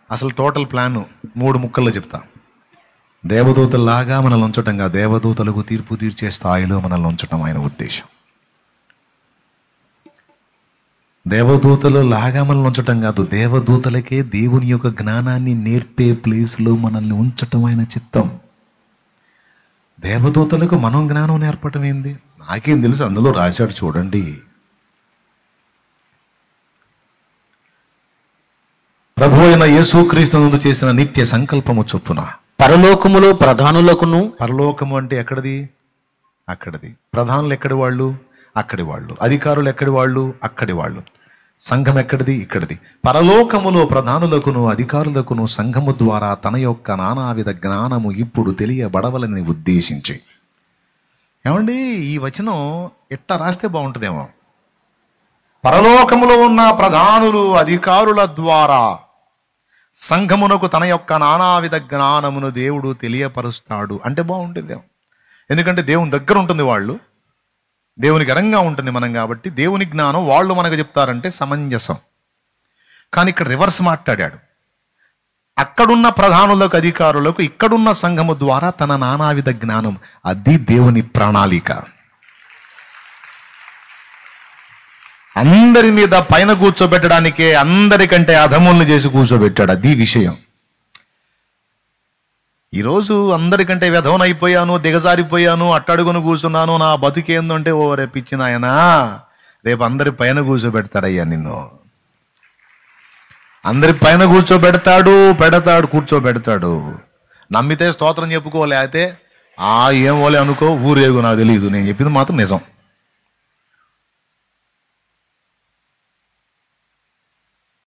అసలు total plan 3 ముక్కల్లో చెప్తా. దేవదూతల్లాగా మనల్ని ఉంచటంగా, దేవదూతలకు తీర్పు తీర్చే స్థాయిలో మనల్ని ఉంచటం ఆయన ఉద్దేశం. దేవదూతలు లాగా మనల్ని ఉంచటం కాదు, దేవదూతలకే దేవుని యొక్క జ్ఞానాన్ని నేర్పే ప్లేస్లో మనల్ని ఉంచటం ఆయన చిత్తం. దేవదూతలకు మనం జ్ఞానం నేర్పటం ఏంది? నాకేం తెలుసు, అందులో రాశాడు చూడండి. ప్రభు అయిన యేసుక్రీస్తు నందు చేసిన నిత్య సంకల్పము చొప్పున పరలోకములో ప్రధానులకును. పరలోకము అంటే ఎక్కడిది? అక్కడిది. ప్రధానులు ఎక్కడి వాళ్ళు? అక్కడి వాళ్ళు. అధికారులు ఎక్కడి వాళ్ళు? అక్కడి వాళ్ళు. సంఘం ఎక్కడిది? ఇక్కడిది. పరలోకములో ప్రధానులకును అధికారులకును సంఘము ద్వారా తన యొక్క నానావిధ జ్ఞానము ఇప్పుడు తెలియబడవలని ఉద్దేశించి. ఏమండి, ఈ వచనం ఎట్లా రాస్తే బాగుంటుందేమో. పరలోకములో ఉన్న ప్రధానులు అధికారుల ద్వారా సంఘమునకు తన యొక్క నానావిధ జ్ఞానమును దేవుడు తెలియపరుస్తాడు అంటే బాగుంటుందేమో. ఎందుకంటే దేవుని దగ్గర ఉంటుంది, వాళ్ళు దేవునికి ఎడంగా ఉంటుంది మనం, కాబట్టి దేవుని జ్ఞానం వాళ్ళు మనకు చెప్తారంటే సమంజసం. కానీ ఇక్కడ రివర్స్ మాట్లాడాడు. అక్కడున్న ప్రధానులకు అధికారులకు ఇక్కడున్న సంఘము ద్వారా తన నానావిధ జ్ఞానం, అది దేవుని ప్రణాళిక. అందరి మీద పైన కూర్చోబెట్టడానికే అందరికంటే అధముల్ని చేసి కూర్చోబెట్టాడు, అది విషయం. ఈరోజు అందరికంటే వ్యధవనైపోయాను, దిగజారిపోయాను, అట్టడుగును కూర్చున్నాను, నా బతుకేందంటే ఓ రేపిచ్చిన ఆయన రేపు అందరి పైన కూర్చోబెడతాడయ్యా నిన్ను. అందరి పైన కూర్చోబెడతాడు. నమ్మితే స్తోత్రం చెప్పుకోలే, అయితే ఏం ఓలే అనుకో, ఊరేగు, నాకు తెలియదు. నేను చెప్పింది మాత్రం నిజం.